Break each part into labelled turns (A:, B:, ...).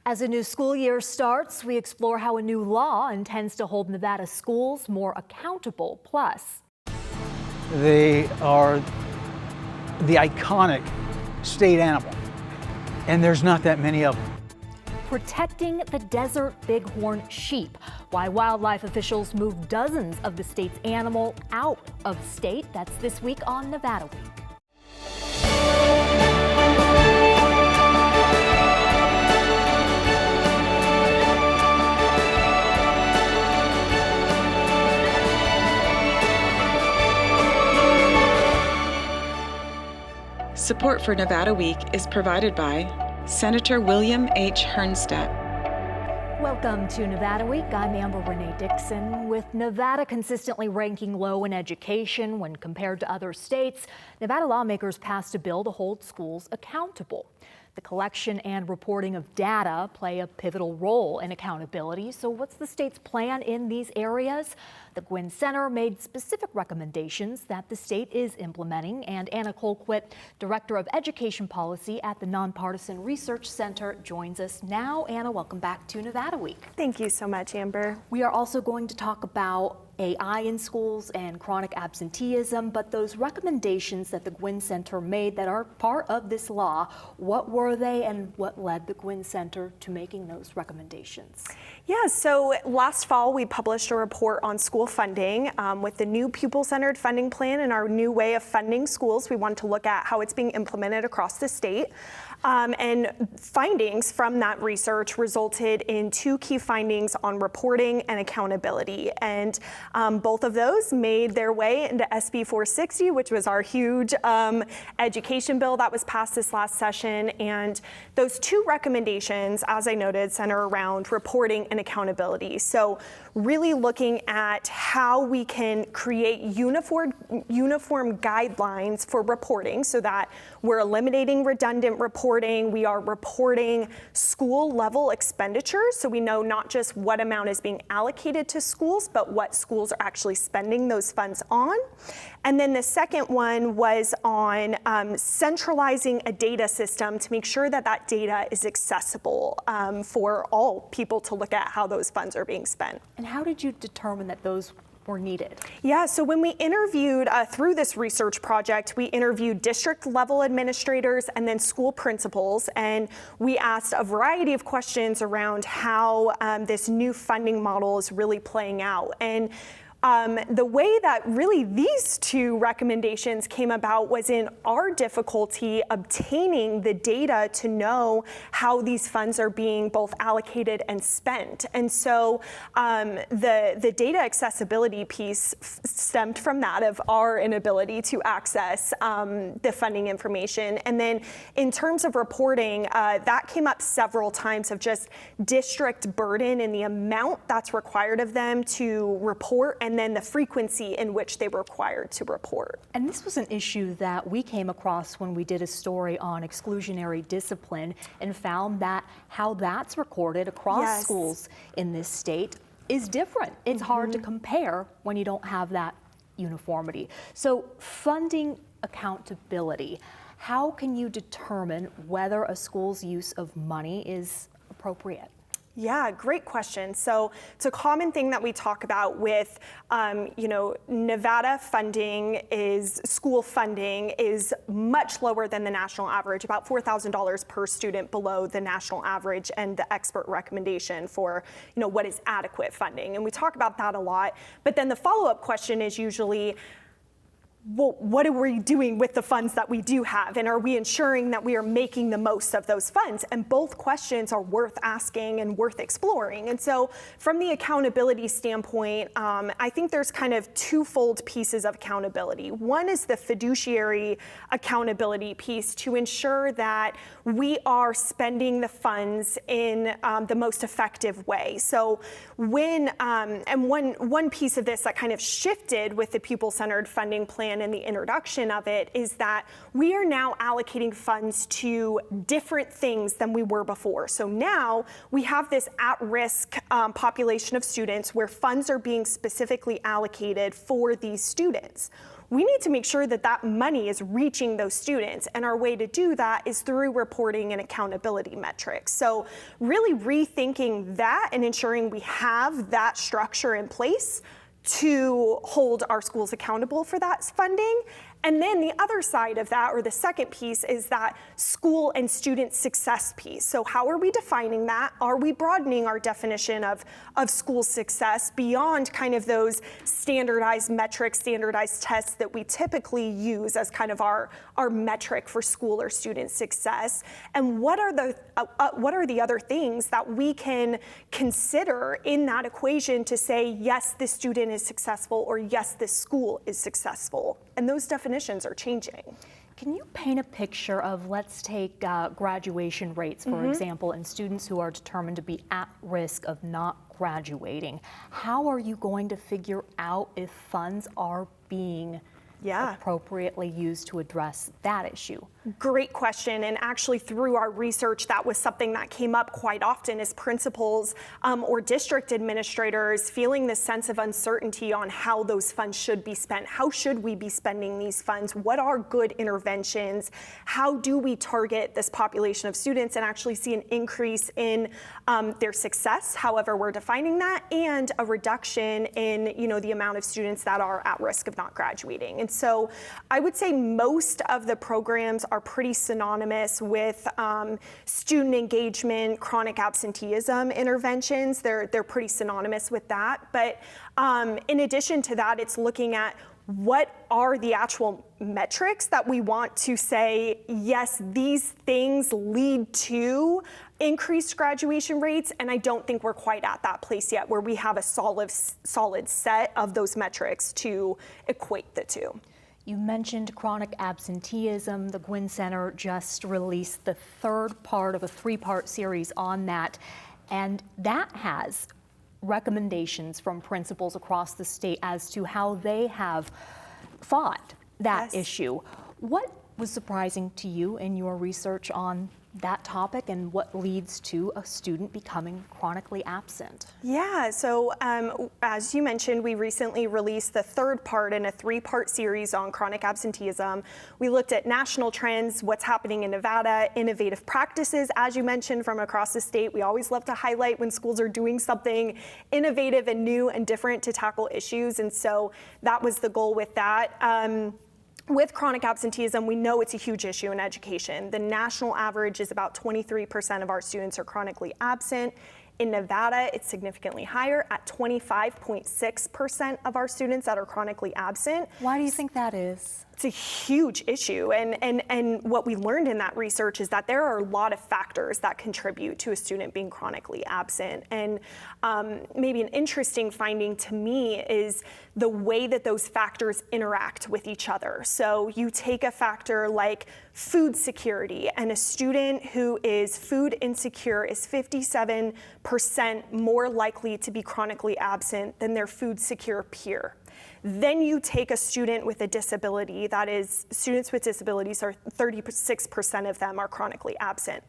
A: As a new school year starts, we explore how a new law intends to hold Nevada schools more accountable. Plus,
B: they are the iconic state animal, and there's not that many of them.
A: protecting the desert bighorn sheep. Why wildlife officials move dozens of the state's animal out of state. That's this week on Nevada Week.
C: Support for Nevada Week is provided by Senator William H. Hernstedt.
A: Welcome to Nevada Week. I'm Amber Renee Dixon. With Nevada consistently ranking low in education when compared to other states, Nevada lawmakers passed a bill to hold schools accountable. The collection and reporting of data play a pivotal role in accountability. So what's the state's plan in these areas? The Gwynn Center made specific recommendations that the state is implementing, and Anna Colquitt, Director of Education Policy at the Nonpartisan Research Center, joins us now. Anna, welcome back to Nevada Week.
D: Thank you so much, Amber.
A: We are also going to talk about AI in schools and chronic absenteeism, but those recommendations that the Gwynn Center made that are part of this law, what were they and what led the Gwynn Center to making those recommendations?
D: Yeah, so last fall we published a report on school funding with the new pupil-centered funding plan and our new way of funding schools. We wanted to look at how it's being implemented across the state. And findings from that research resulted in two key findings on reporting and accountability. And both of those made their way into SB 460, which was our huge education bill that was passed this last session. And those two recommendations, as I noted, center around reporting and accountability. So really looking at how we can create uniform guidelines for reporting so that we're eliminating redundant reporting. We are reporting school level expenditures, so we know not just what amount is being allocated to schools, but what schools are actually spending those funds on. And then the second one was on centralizing a data system to make sure that that data is accessible for all people to look at how those funds are being spent.
A: And how did you determine that those were needed?
D: Yeah, so when we interviewed through this research project, we interviewed district level administrators and then school principals, and we asked a variety of questions around how this new funding model is really playing out. And the way that really these two recommendations came about was in our difficulty obtaining the data to know how these funds are being both allocated and spent. And so the data accessibility piece stemmed from that, of our inability to access the funding information. And then in terms of reporting, that came up several times, of just district burden and the amount that's required of them to report, and then the frequency in which they were required to report.
A: And this was an issue that we came across when we did a story on exclusionary discipline and found that how that's recorded across schools in this state is different. It's hard to compare when you don't have that uniformity. So funding accountability, how can you determine whether a school's use of money is appropriate?
D: Yeah, great question. So it's a common thing that we talk about with, Nevada school funding is much lower than the national average, about $4,000 per student below the national average and the expert recommendation for, what is adequate funding. And we talk about that a lot. But then the follow-up question is usually, well, what are we doing with the funds that we do have? And are we ensuring that we are making the most of those funds? And both questions are worth asking and worth exploring. And so from the accountability standpoint, I think there's kind of twofold pieces of accountability. One is the fiduciary accountability piece to ensure that we are spending the funds in the most effective way. So when, and one piece of this that kind of shifted with the pupil-centered funding plan and the introduction of it is that we are now allocating funds to different things than we were before. So now we have this at-risk population of students where funds are being specifically allocated for these students. we need to make sure that that money is reaching those students. And our way to do that is through reporting and accountability metrics. So really rethinking that and ensuring we have that structure in place to hold our schools accountable for that funding. And then the other side of that, or the second piece, is that school and student success piece. So how are we defining that? Are we broadening our definition of school success beyond kind of those standardized metrics, standardized tests that we typically use as kind of our metric for school or student success? And what are the other things that we can consider in that equation to say, yes, this student is successful, or yes, this school is successful? And those definitions are changing.
A: Can you paint a picture of, let's take graduation rates, for example, and students who are determined to be at risk of not graduating? How are you going to figure out if funds are being appropriately used to address that issue?
D: Great question. And actually through our research, that was something that came up quite often, as principals or district administrators feeling this sense of uncertainty on how those funds should be spent. How should we be spending these funds? What are good interventions? How do we target this population of students and actually see an increase in their success, however we're defining that, and a reduction in the amount of students that are at risk of not graduating? And so I would say most of the programs are pretty synonymous with student engagement, chronic absenteeism interventions. They're pretty synonymous with that. But in addition to that, it's looking at what are the actual metrics that we want to say, yes, these things lead to increased graduation rates. And I don't think we're quite at that place yet where we have a solid set of those metrics to equate the two.
A: You mentioned chronic absenteeism. The Gwynn Center just released the third part of a three-part series on that, and that has recommendations from principals across the state as to how they have fought that issue. What was surprising to you in your research on that topic, and what leads to a student becoming chronically absent?
D: Yeah, so as you mentioned, we recently released the third part in a three-part series on chronic absenteeism. We looked at national trends, what's happening in Nevada, innovative practices, as you mentioned, from across the state. We always love to highlight when schools are doing something innovative and new and different to tackle issues, and so that was the goal with that. With chronic absenteeism, we know it's a huge issue in education. The national average is about 23% of our students are chronically absent. In Nevada, it's significantly higher at 25.6% of our students that are chronically absent.
A: Why do you think that is?
D: It's a huge issue, and what we learned in that research is that there are a lot of factors that contribute to a student being chronically absent. And maybe an interesting finding to me is the way that those factors interact with each other. So you take a factor like food security, and a student who is food insecure is 57% more likely to be chronically absent than their food secure peer. Then you take a student with a disability, that is, students with disabilities are 36% of them are chronically absent.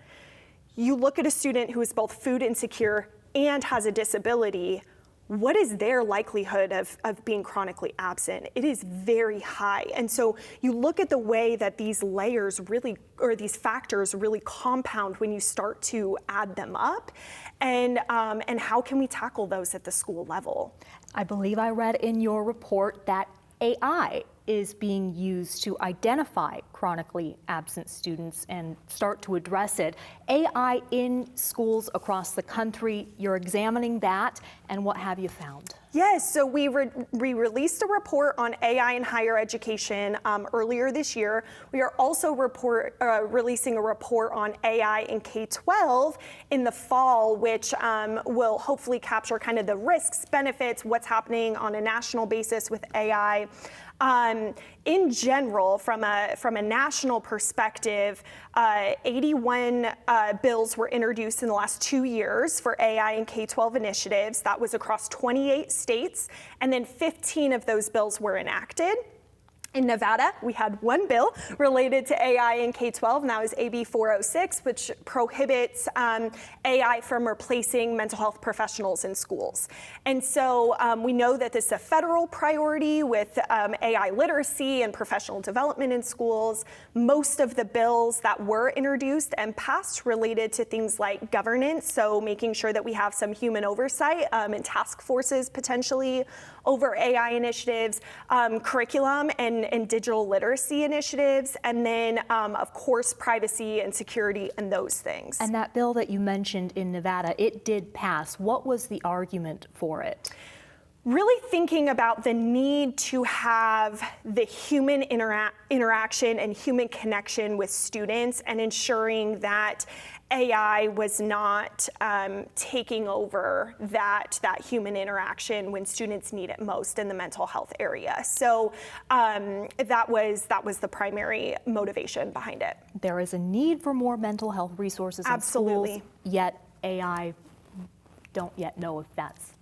D: You look at a student who is both food insecure and has a disability, what is their likelihood of being chronically absent? It is very high. And so you look at the way that these layers really, or these factors really compound when you start to add them up, and how can we tackle those at the school level?
A: I believe I read in your report that AI is being used to identify chronically absent students and start to address it. AI in schools across the country, you're examining that, and what have you found?
D: Yes, so we released a report on AI in higher education earlier this year. We are also releasing a report on AI in K-12 in the fall, which will hopefully capture kind of the risks, benefits, what's happening on a national basis with AI. In general, from a national perspective, 81 bills were introduced in the last 2 years for AI and K-12 initiatives. That was across 28 states, and then 15 of those bills were enacted. In Nevada, we had one bill related to AI in K-12, and that was AB 406, which prohibits AI from replacing mental health professionals in schools. And so we know that this is a federal priority with AI literacy and professional development in schools. Most of the bills that were introduced and passed related to things like governance, so making sure that we have some human oversight and task forces potentially over AI initiatives, curriculum and digital literacy initiatives, and then, of course, privacy and security and those things.
A: And that bill that you mentioned in Nevada, it did pass. What was the argument for it?
D: Really thinking about the need to have the human interaction and human connection with students, and ensuring that AI was not taking over that human interaction when students need it most in the mental health area. So that was the primary motivation behind it.
A: There is a need for more mental health resources in schools, yet AI don't yet know if that's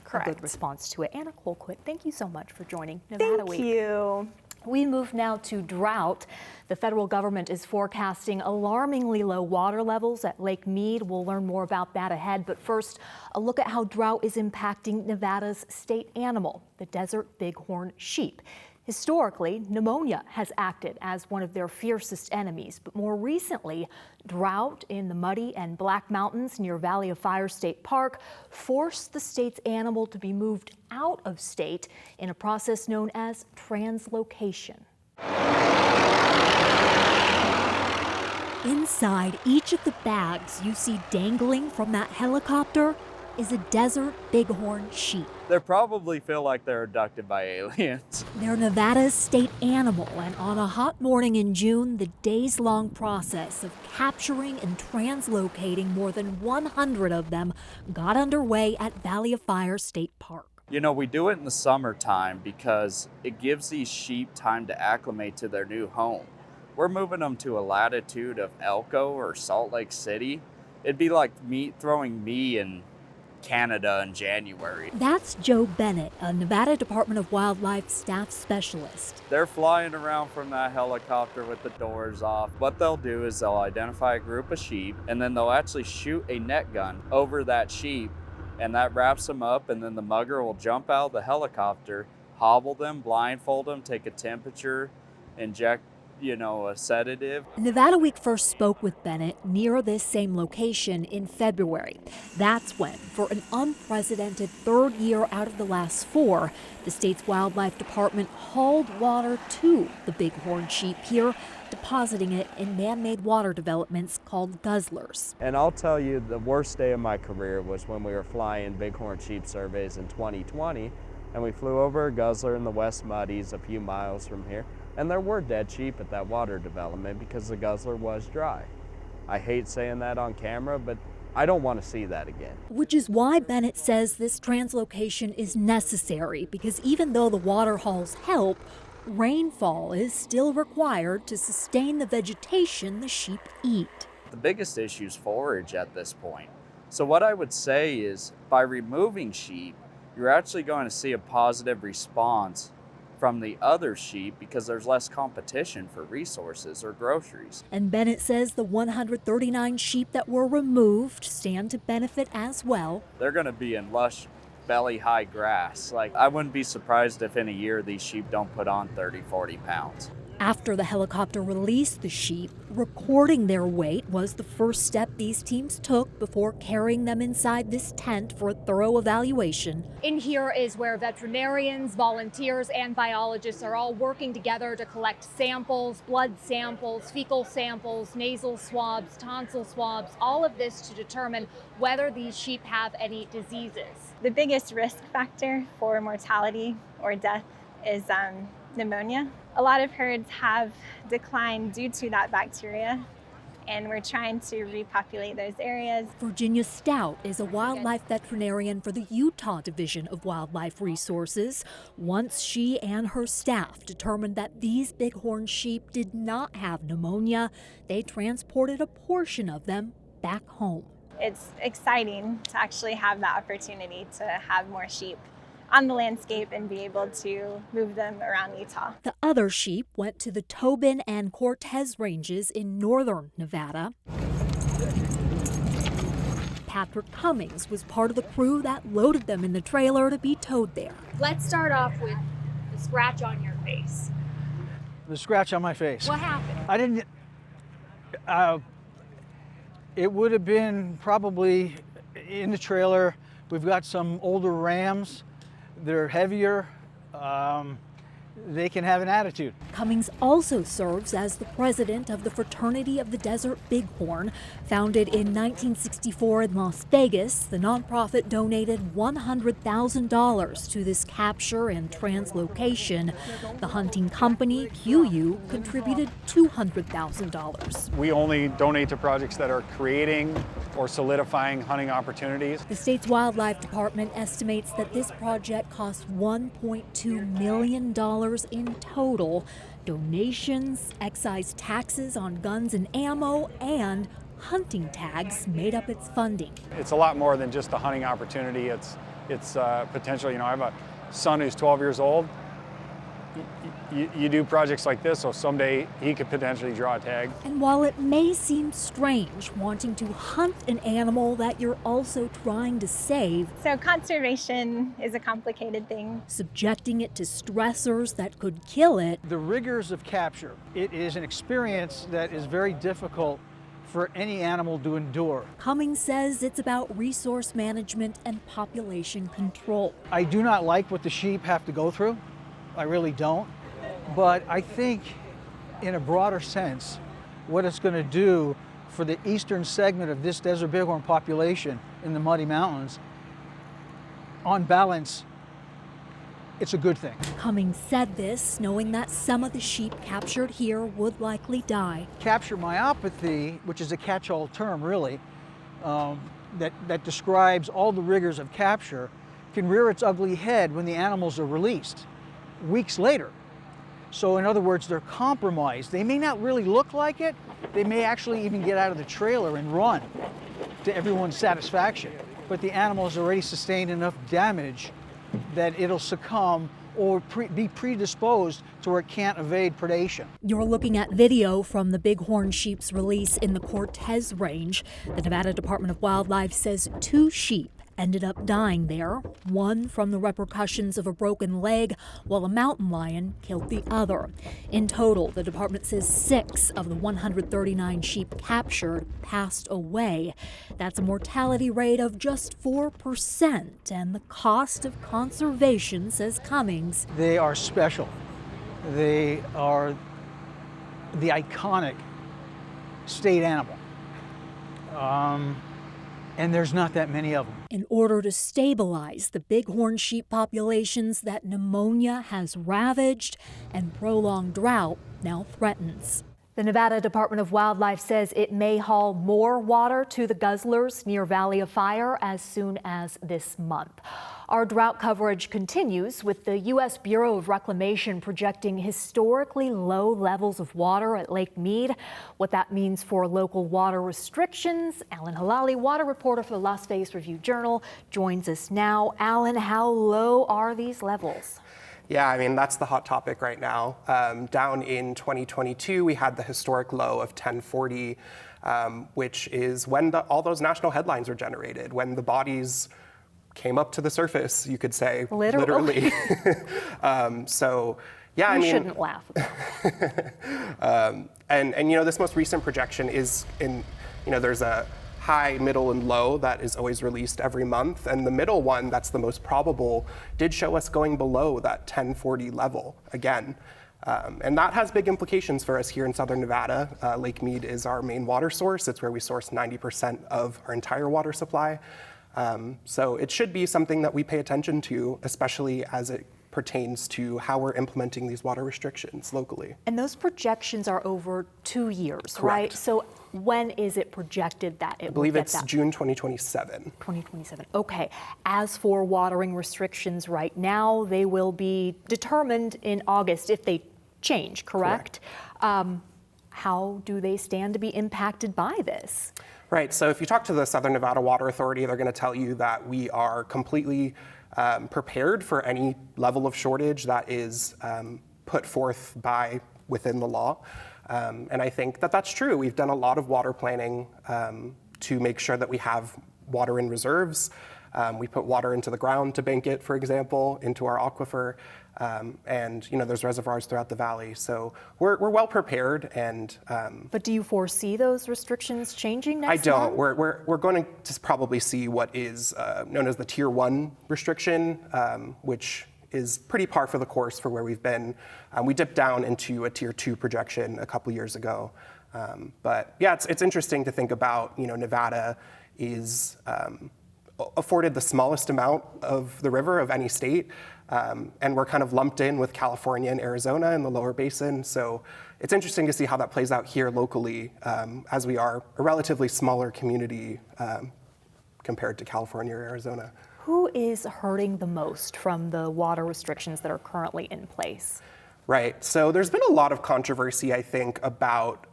D: correct.
A: A good response to it. Anna Colquitt, thank you so much for joining Nevada Week.
D: Thank you.
A: We move now to drought. The federal government is forecasting alarmingly low water levels at Lake Mead. We'll learn more about that ahead. But first, a look at how drought is impacting Nevada's state animal, the desert bighorn sheep. Historically, pneumonia has acted as one of their fiercest enemies, but more recently, drought in the Muddy and Black Mountains near Valley of Fire State Park forced the state's animal to be moved out of state in a process known as translocation. Inside each of the bags you see dangling from that helicopter is a desert bighorn sheep.
E: They probably feel like they're abducted by aliens.
A: They're Nevada's state animal, and on a hot morning in June, the days-long process of capturing and translocating more than 100 of them got underway at Valley of Fire State Park.
E: You know, we do it in the summertime because it gives these sheep time to acclimate to their new home. We're moving them to a latitude of Elko or Salt Lake City. It'd be like throwing me in Canada in January.
A: That's Joe Bennett, a Nevada Department of Wildlife staff specialist.
E: They're flying around from that helicopter with the doors off. What they'll do is they'll identify a group of sheep, and then they'll actually shoot a net gun over that sheep, and that wraps them up, and then the mugger will jump out of the helicopter, hobble them, blindfold them, take a temperature, inject a sedative.
A: Nevada Week first spoke with Bennett near this same location in February. That's when, for an unprecedented third year out of the last 4, the state's wildlife department hauled water to the bighorn sheep here, depositing it in man-made water developments called guzzlers.
E: And I'll tell you, the worst day of my career was when we were flying bighorn sheep surveys in 2020, and we flew over a guzzler in the West Muddies a few miles from here. And there were dead sheep at that water development because the guzzler was dry. I hate saying that on camera, but I don't want to see that again.
A: Which is why Bennett says this translocation is necessary, because even though the water hauls help, rainfall is still required to sustain the vegetation the sheep eat.
E: The biggest issue is forage at this point. So what I would say is by removing sheep, you're actually going to see a positive response from the other sheep because there's less competition for resources or groceries.
A: And Bennett says the 139 sheep that were removed stand to benefit as well.
E: They're going to be in lush, belly-high grass. I wouldn't be surprised if in a year these sheep don't put on 30, 40 pounds.
A: After the helicopter released the sheep, recording their weight was the first step these teams took before carrying them inside this tent for a thorough evaluation.
F: In here is where veterinarians, volunteers, and biologists are all working together to collect samples, blood samples, fecal samples, nasal swabs, tonsil swabs, all of this to determine whether these sheep have any diseases.
G: The biggest risk factor for mortality or death is pneumonia. A lot of herds have declined due to that bacteria, and we're trying to repopulate those areas.
A: Virginia Stout is a wildlife veterinarian for the Utah Division of Wildlife Resources. Once she and her staff determined that these bighorn sheep did not have pneumonia, they transported a portion of them back home.
G: It's exciting to actually have that opportunity to have more sheep on the landscape and be able to move them around Utah.
A: The other sheep went to the Tobin and Cortez ranges in northern Nevada. Patrick Cummings was part of the crew that loaded them in the trailer to be towed there.
F: Let's start off with the scratch on your face.
B: The scratch on my face.
F: What happened?
B: I didn't. It would have been probably in the trailer. We've got some older Rams. They're heavier. They can have an attitude.
A: Cummings also serves as the president of the Fraternity of the Desert BigHorn. Founded in 1964 in Las Vegas, the nonprofit donated $100,000 to this capture and translocation. The hunting company, QU, contributed $200,000.
H: We only donate to projects that are creating or solidifying hunting opportunities.
A: The state's wildlife department estimates that this project cost $1.2 million in total. Donations, excise taxes on guns and ammo, and hunting tags made up its funding.
H: It's a lot more than just a hunting opportunity. It's potential. I have a son who's 12 years old. You do projects like this, so someday he could potentially draw a tag.
A: And while it may seem strange wanting to hunt an animal that you're also trying to save,
G: So conservation is a complicated thing.
A: subjecting it to stressors that could kill it,
B: The rigors of capture, it is an experience that is very difficult for any animal to endure.
A: Cummings says it's about resource management and population control.
B: I do not like what the sheep have to go through. I really don't. But I think in a broader sense, what it's going to do for the eastern segment of this desert bighorn population in the Muddy Mountains, on balance, it's a good thing.
A: Cummings said this knowing that some of the sheep captured here would likely die.
B: Capture myopathy, which is a catch-all term really, that describes all the rigors of capture, can rear its ugly head when the animals are released weeks later. So in other words, they're compromised. They may not really look like it. They may actually even get out of the trailer and run to everyone's satisfaction. But the animal has already sustained enough damage that it'll succumb or be predisposed to where it can't evade predation.
A: You're looking at video from the bighorn sheep's release in the Cortez range. The Nevada Department of Wildlife says 2 sheep ended up dying there, one from the repercussions of a broken leg, while a mountain lion killed the other. In total, the department says 6 of the 139 sheep captured passed away. That's a mortality rate of just 4%, and the cost of conservation, says Cummings.
B: They are special. They are the iconic state animal. And there's not that many of them.
A: In order to stabilize the bighorn sheep populations that pneumonia has ravaged and prolonged drought now threatens. The Nevada Department of Wildlife says it may haul more water to the guzzlers near Valley of Fire as soon as this month. Our drought coverage continues with the U.S. Bureau of Reclamation projecting historically low levels of water at Lake Mead. What that means for local water restrictions. Alan Halali, water reporter for the Las Vegas Review-Journal, joins us now. Alan, how low are these levels?
I: Yeah, I mean, that's the hot topic right now. Down in 2022, we had the historic low of 1040, which is when all those national headlines were generated, when the bodies came up to the surface, you could say, literally. So, yeah, I mean,
A: shouldn't laugh about it.
I: And this most recent projection is there's a high, middle, and low that is always released every month. And the middle one, that's the most probable, did show us going below that 1040 level again. And that has big implications for us here in Southern Nevada. Lake Mead is our main water source. It's where we source 90% of our entire water supply. So it should be something that we pay attention to, especially as it pertains to how we're implementing these water restrictions locally.
A: And those projections are over 2 years,
I: Correct.
A: right? So when is it projected that it
I: I believe
A: will get
I: it's
A: that?
I: June 2027.
A: 2027. Okay. As for watering restrictions right now, they will be determined in August if they change, correct? How do they stand to be impacted by this?
I: Right, so if you talk to the Southern Nevada Water Authority, they're going to tell you that we are completely prepared for any level of shortage that is put forth by within the law. And I think that that's true. We've done a lot of water planning to make sure that we have water in reserves. We put water into the ground to bank it, for example, into our aquifer. And there's reservoirs throughout the valley. So we're well prepared. And
A: But do you foresee those restrictions changing next
I: I don't.
A: month?
I: We're going to just probably see what is known as the Tier 1 restriction, which is pretty par for the course for where we've been. We dipped down into a Tier 2 projection a couple years ago. But yeah, it's interesting to think about, Nevada is afforded the smallest amount of the river of any state. And we're kind of lumped in with California and Arizona in the lower basin. So it's interesting to see how that plays out here locally, as we are a relatively smaller community compared to California or Arizona.
A: Who is hurting the most from the water restrictions that are currently in place?
I: Right, so there's been a lot of controversy, I think, about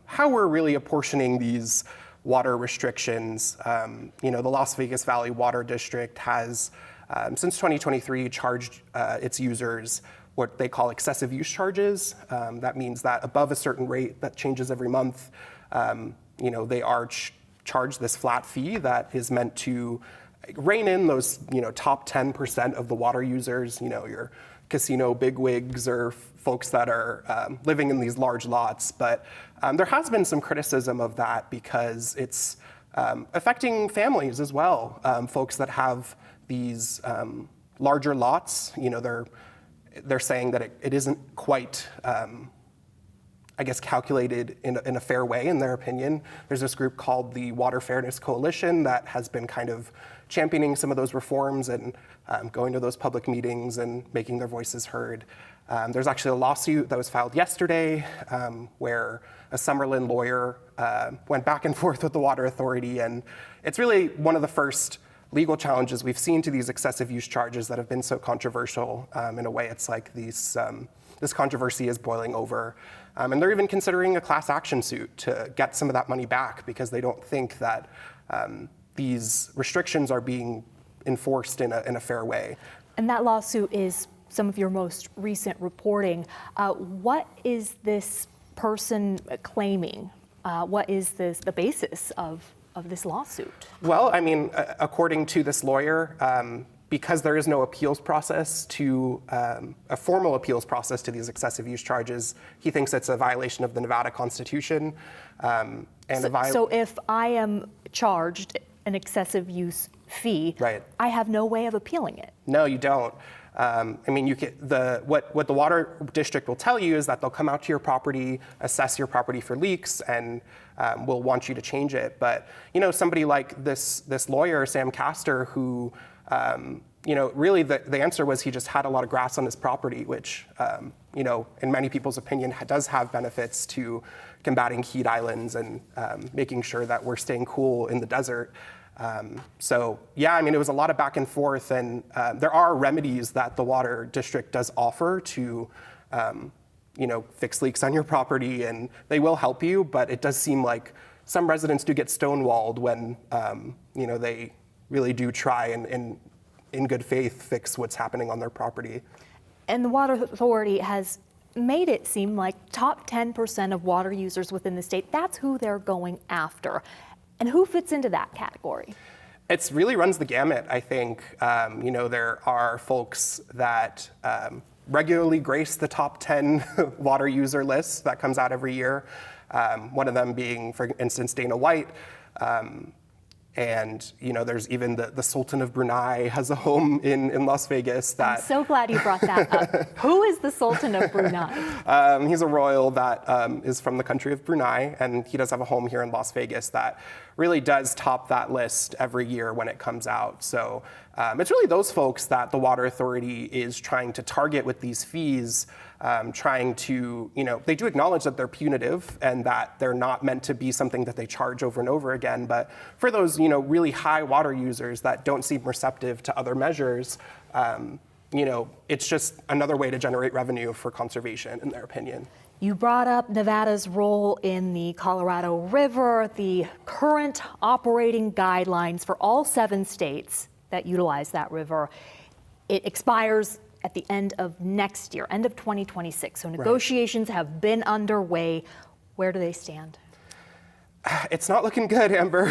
I: how we're really apportioning these water restrictions. The Las Vegas Valley Water District has, since 2023, charged its users what they call excessive use charges. That means that above a certain rate that changes every month, they are charged this flat fee that is meant to rein in those, top 10% of the water users, your casino bigwigs or folks that are living in these large lots. But there has been some criticism of that because it's affecting families as well. Folks that have these larger lots, they're saying that it isn't quite, calculated in a fair way, in their opinion. There's this group called the Water Fairness Coalition that has been kind of championing some of those reforms and going to those public meetings and making their voices heard. There's actually a lawsuit that was filed yesterday where a Summerlin lawyer went back and forth with the Water Authority, and it's really one of the first legal challenges we've seen to these excessive use charges that have been so controversial. In a way, it's like this controversy is boiling over. And they're even considering a class action suit to get some of that money back because they don't think that these restrictions are being enforced in a fair way.
A: And that lawsuit is some of your most recent reporting. What is this person claiming? What is the basis of this lawsuit?
I: Well, according to this lawyer, because there is no appeals process to a formal appeals process to these excessive use charges, he thinks it's a violation of the Nevada Constitution.
A: So if I am charged an excessive use fee,
I: right,
A: I have no way of appealing it.
I: No, you don't. What the water district will tell you is that they'll come out to your property, assess your property for leaks, and will want you to change it. But somebody like this lawyer, Sam Castor, who really the answer was he just had a lot of grass on his property, which in many people's opinion does have benefits to combating heat islands and making sure that we're staying cool in the desert. It was a lot of back and forth, and there are remedies that the water district does offer to, fix leaks on your property, and they will help you, but it does seem like some residents do get stonewalled when, they really do try and in good faith fix what's happening on their property.
A: And the Water Authority has made it seem like top 10% of water users within the state, that's who they're going after. And who fits into that category?
I: It really runs the gamut, I think. There are folks that regularly grace the top 10 water user lists that comes out every year. One of them being, for instance, Dana White. And there's even the Sultan of Brunei has a home in Las Vegas.
A: I'm so glad you brought that up. Who is the Sultan of Brunei?
I: He's a royal that is from the country of Brunei, and he does have a home here in Las Vegas that really does top that list every year when it comes out. So it's really those folks that the Water Authority is trying to target with these fees, trying to, they do acknowledge that they're punitive and that they're not meant to be something that they charge over and over again. But for those, really high water users that don't seem receptive to other measures, it's just another way to generate revenue for conservation, in their opinion.
A: You brought up Nevada's role in the Colorado River, the current operating guidelines for all 7 states that utilize that river. It expires at the end of next year, end of 2026. So negotiations have been underway. Where do they stand?
I: It's not looking good, Amber.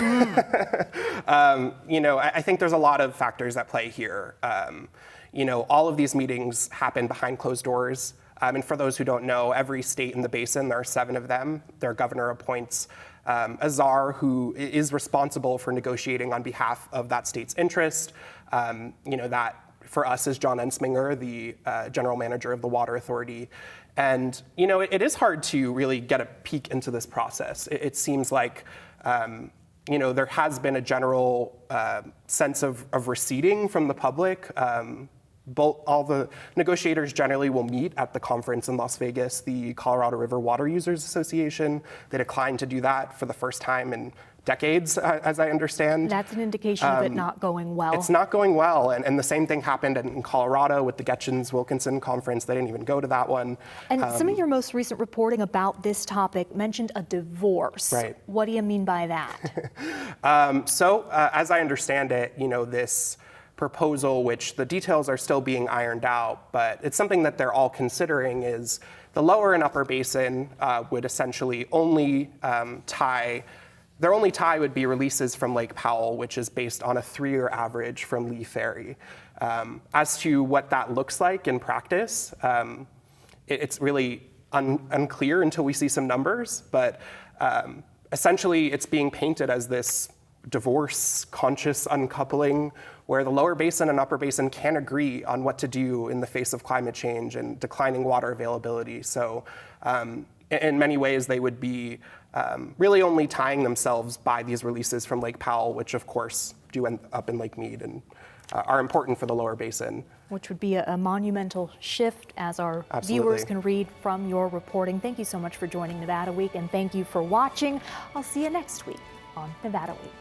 I: I think there's a lot of factors at play here. All of these meetings happen behind closed doors. And for those who don't know, every state in the basin, there are 7 of them. Their governor appoints a czar who is responsible for negotiating on behalf of that state's interest. That for us is John Ensminger, the general manager of the Water Authority. And, it is hard to really get a peek into this process. It seems like, there has been a general sense of receding from the public. All the negotiators generally will meet at the conference in Las Vegas, the Colorado River Water Users Association. They declined to do that for the first time in decades, as I understand.
A: That's an indication of it not going well.
I: It's not going well, and the same thing happened in Colorado with the Getchins-Wilkinson conference. They didn't even go to that one.
A: And some of your most recent reporting about this topic mentioned a divorce.
I: Right.
A: What do you mean by that?
I: As I understand it, this proposal, which the details are still being ironed out, but it's something that they're all considering, is the lower and upper basin would essentially only their only tie would be releases from Lake Powell, which is based on a 3-year average from Lee Ferry. As to what that looks like in practice, it's really unclear until we see some numbers, but essentially it's being painted as this divorce, conscious uncoupling, where the lower basin and upper basin can agree on what to do in the face of climate change and declining water availability. So in many ways, they would be really only tying themselves by these releases from Lake Powell, which of course do end up in Lake Mead and are important for the lower basin.
A: Which would be a monumental shift, as our viewers can read from your reporting. Thank you so much for joining Nevada Week, and thank you for watching. I'll see you next week on Nevada Week.